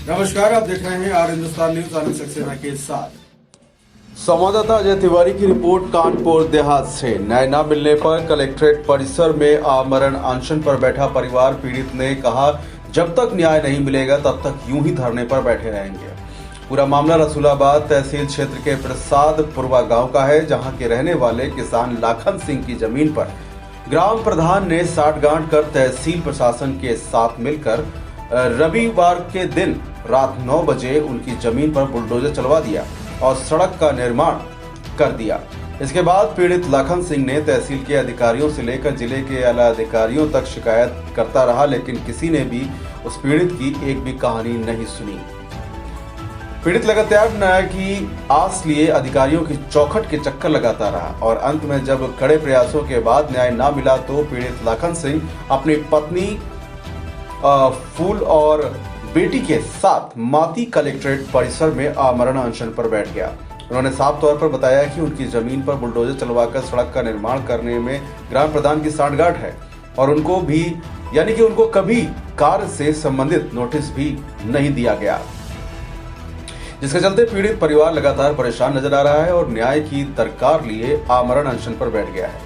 नमस्कार, आप देख रहे हैं आर हिंदुस्तान न्यूज, आनंद सक्सेना के साथ। संवाददाता अजय तिवारी की रिपोर्ट कानपुर देहात से। न्याय न मिलने पर कलेक्ट्रेट परिसर में आमरण अनशन पर बैठा परिवार पीड़ित ने कहा, जब तक न्याय नहीं मिलेगा तब तक यूं ही धरने पर बैठे रहेंगे। पूरा मामला रसूलाबाद तहसील क्षेत्र के प्रसादपुरवा गांव का है, जहां के रहने वाले किसान लाखन सिंह की जमीन पर ग्राम प्रधान ने साठगांठ कर तहसील प्रशासन के साथ मिलकर रविवार के दिन रात 9 बजे उनकी जमीन पर बुलडोजर चलवा दिया और सड़क का निर्माण कर दिया। इसके बाद पीड़ित लाखन सिंह ने तहसील के अधिकारियों से लेकर जिले के आला अधिकारियों तक शिकायत करता रहा, लेकिन किसी ने भी उस पीड़ित की एक भी कहानी नहीं सुनी। पीड़ित लगातार न्याय की आस लिए अधिकारियों की चौखट के चक्कर लगाता रहा और अंत में जब कड़े प्रयासों के बाद न्याय न मिला तो पीड़ित लाखन सिंह अपनी पत्नी फूल और बेटी के साथ माती कलेक्ट्रेट परिसर में आमरण अनशन पर बैठ गया। उन्होंने साफ तौर पर बताया कि उनकी जमीन पर बुलडोजर चलवाकर सड़क का निर्माण करने में ग्राम प्रधान की साठगांठ है और उनको भी यानी कि उनको कभी कार्य से संबंधित नोटिस भी नहीं दिया गया, जिसके चलते पीड़ित परिवार लगातार परेशान नजर आ रहा है और न्याय की दरकार लिए आमरण अनशन पर बैठ गया है।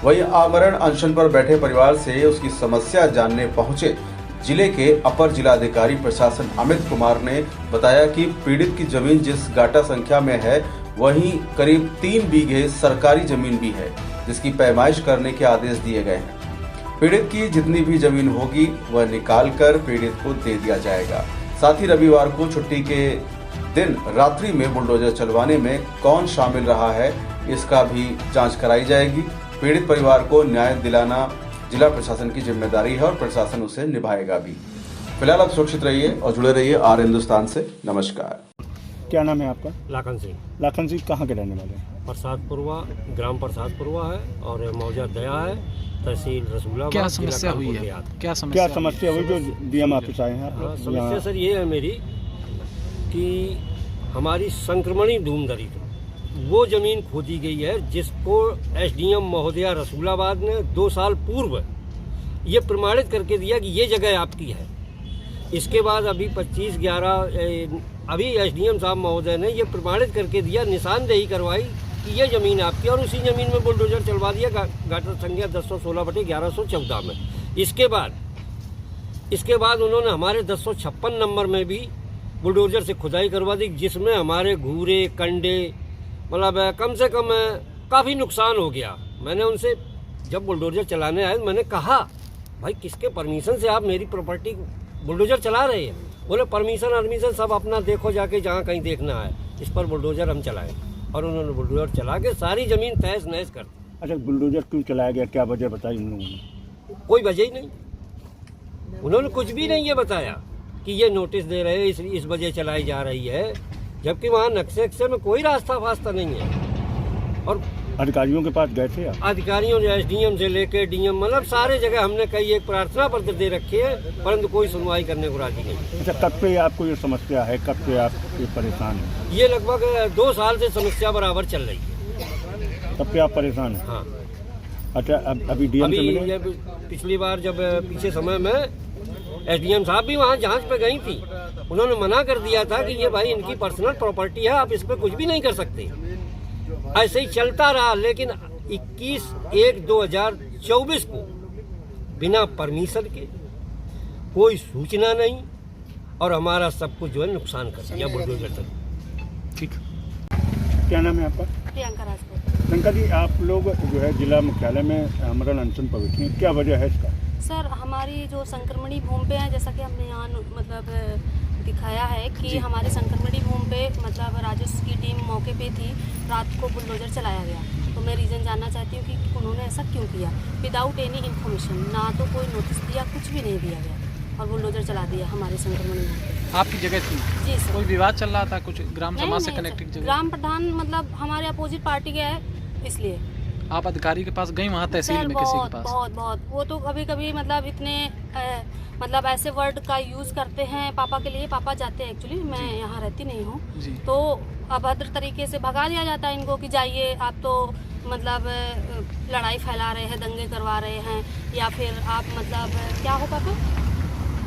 वहीं आमरण अनशन पर बैठे परिवार से उसकी समस्या जानने पहुंचे जिले के अपर जिलाधिकारी प्रशासन अमित कुमार ने बताया कि पीड़ित की जमीन जिस गाटा संख्या में है वहीं करीब 3 बीघे सरकारी जमीन भी है, जिसकी पैमाइश करने के आदेश दिए गए हैं। पीड़ित की जितनी भी जमीन होगी वह निकाल कर पीड़ित को दे दिया जाएगा। साथ ही रविवार को छुट्टी के दिन रात्रि में बुलडोजर चलवाने में कौन शामिल रहा है इसका भी जांच कराई जाएगी। पीड़ित परिवार को न्याय दिलाना जिला प्रशासन की जिम्मेदारी है और प्रशासन उसे निभाएगा भी। फिलहाल आप सुरक्षित रहिए और जुड़े रहिए आर हिंदुस्तान से। नमस्कार। क्या नाम है आपका? लाखन सिंह। लाखन सिंह कहाँ के रहने वाले हैं? प्रसादपुरवा, ग्राम प्रसादपुरवा है और मौजा दया है, तहसील रसूलाबाद। क्या समस्या हुई है? क्या समस्या हुई जो डीएम ऑफिस आए हैं आप? समस्या सर ये है मेरी कि हमारी संक्रमणी धूमधरी वो जमीन खोदी गई है जिसको एसडीएम महोदया रसूलाबाद ने 2 साल पूर्व ये प्रमाणित करके दिया कि ये जगह आपकी है। इसके बाद अभी 25/11 अभी एसडीएम साहब महोदय ने ये प्रमाणित करके दिया, निशानदेही करवाई कि ये ज़मीन आपकी, और उसी ज़मीन में बुलडोजर चलवा दिया गाटर संख्या 1016/1114 में। इसके बाद उन्होंने हमारे 1056 नंबर में भी बुलडोजर से खुदाई करवा दी, जिसमें हमारे घूरे कंडे मतलब कम से कम काफ़ी नुकसान हो गया। मैंने उनसे जब बुलडोजर चलाने आए मैंने कहा, भाई किसके परमिशन से आप मेरी प्रॉपर्टी बुलडोजर चला रहे हैं? बोले परमिशन सब अपना देखो जाके जहाँ कहीं देखना है, इस पर बुलडोजर हम चलाएं। और उन्होंने बुलडोजर चला के सारी ज़मीन तहस नहस कर दी। अच्छा, बुलडोजर क्यों चलाया गया, क्या वजह बताई उन लोगों ने? कोई वजह ही नहीं, उन्होंने कुछ भी नहीं ये बताया कि ये नोटिस दे रहे हैं इस वजह चलाई जा रही है, जबकि वहाँ नक्शे में कोई रास्ता फास्ता नहीं है। और अधिकारियों के पास गए थे आप? अधिकारियों ने एसडीएम से लेकर डीएम मतलब सारे जगह हमने कई एक प्रार्थना पत्र दे रखे हैं, परंतु कोई सुनवाई करने को राजी नहीं। अच्छा, कब से आपको ये समस्या है, कब से आप परेशान हैं? ये लगभग 2 साल से समस्या बराबर चल रही है। तब से आप परेशान हैं? हाँ। अच्छा, अभी डीएम से मिले? पिछली बार जब पीछे समय में एसडीएम साहब भी वहाँ जांच पे गई थी, उन्होंने मना कर दिया था कि ये भाई इनकी पर्सनल प्रॉपर्टी है, आप इस पे कुछ भी नहीं कर सकते। ऐसे ही चलता रहा, लेकिन 21/1/2024 को बिना परमिशन के, कोई सूचना नहीं, और हमारा सब कुछ जो है नुकसान कर दिया बुलडोजर तक। ठीक। क्या नाम है आपका? प्रियंका राजपूत। प्रियंका जी, आप लोग जो है जिला मुख्यालय में आमरण अनशन पर बैठे हैं, क्या वजह है इसका? सर, हमारी जो संक्रमणी भूमि पे है, जैसा कि हमने यहाँ मतलब दिखाया है कि हमारे संक्रमणी भूमि पे मतलब राजस्व की टीम मौके पे थी, रात को बुलडोजर चलाया गया। तो मैं रीज़न जानना चाहती हूँ कि उन्होंने ऐसा क्यों किया, विदाउट एनी इन्फॉर्मेशन, ना तो कोई नोटिस दिया, कुछ भी नहीं दिया गया और बुलडोजर चला दिया हमारे संक्रमणी भूमि पे। आपकी जगह थी? जी सर। कोई विवाद चल रहा था कुछ ग्राम समाज से कनेक्टेड जगह? ग्राम प्रधान मतलब हमारे अपोजिट पार्टी के है, इसलिए। आप अधिकारी के पास गई वहाँ तहसील में किसी के पास? बहुत वो तो कभी कभी मतलब इतने मतलब ऐसे वर्ड का यूज़ करते हैं पापा के लिए, पापा जाते हैं एक्चुअली, मैं यहाँ रहती नहीं हूँ, तो अभद्र तरीके से भगा दिया जाता है इनको कि जाइए आप तो मतलब लड़ाई फैला रहे हैं, दंगे करवा रहे हैं, या फिर आप मतलब क्या हो पापा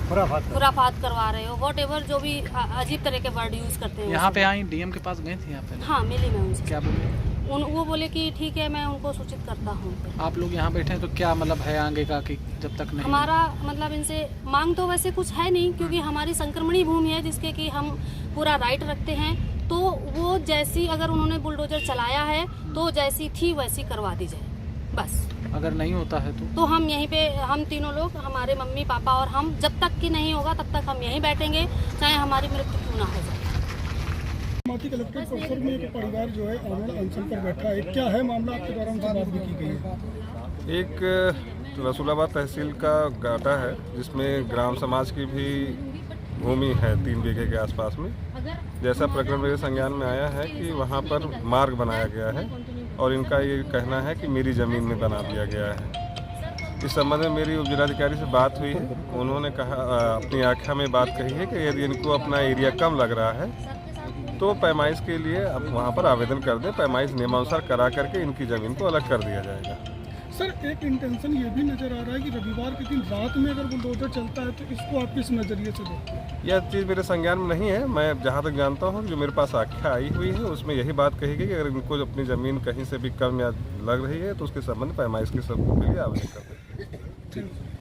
खुराफात करवा रहे हो, वॉट एवर जो भी अजीब तरह के वर्ड यूज करते हैं। यहाँ पे आई डीएम के पास गए थे यहाँ पे? हाँ, मिली मैं उनसे। क्या बोले? वो बोले कि ठीक है, मैं उनको सूचित करता हूँ। आप लोग यहाँ बैठे हैं तो क्या मतलब है आगे का कि जब तक नहीं? हमारा मतलब इनसे मांग तो वैसे कुछ है नहीं, क्योंकि हमारी संक्रमणी भूमि है जिसके कि हम पूरा राइट रखते हैं। तो वो जैसी अगर उन्होंने बुलडोजर चलाया है तो जैसी थी वैसी करवा दी जाए बस। अगर नहीं होता है तो हम यहीं पे, हम तीनों लोग, हमारे मम्मी पापा और हम, जब तक कि नहीं होगा तब तक हम यहीं बैठेंगे, चाहे हमारी मृत्यु क्यों ना हो जाए। माती कलेक्ट्रेट परिसर में एक परिवार जो है आमरण अनशन पर बैठा है, क्या है मामला? आपके द्वारा उनसे बात भी की गई है। एक रसूलाबाद तहसील का गाटा है जिसमें ग्राम समाज की भी भूमि है 3 बीघे के आसपास में। जैसा प्रकरण मेरे संज्ञान में आया है कि वहाँ पर मार्ग बनाया गया है और इनका ये कहना है कि मेरी ज़मीन में बना दिया गया है। इस संबंध में मेरी उप जिलाधिकारी से बात हुई है। उन्होंने कहा, अपनी आख्या में बात कही है कि यदि इनको अपना एरिया कम लग रहा है तो पैमाइश के लिए अब वहाँ पर आवेदन कर दें। पैमाइश नियमानुसार करा करके इनकी ज़मीन को अलग कर दिया जाएगा। सर, एक इंटेंशन ये भी नजर आ रहा है कि रविवार के दिन रात में अगर बुलडोजर चलता है तो इसको आप किस नज़रिए से देखते हैं? यह चीज़ मेरे संज्ञान में नहीं है। मैं जहाँ तक जानता हूँ, जो मेरे पास आख्या आई हुई है उसमें यही बात कही गई कि अगर इनको अपनी ज़मीन कहीं से भी कम या लग रही है तो उसके संबंध में पैमाइश के सबूत के लिए आवेदन कर दें।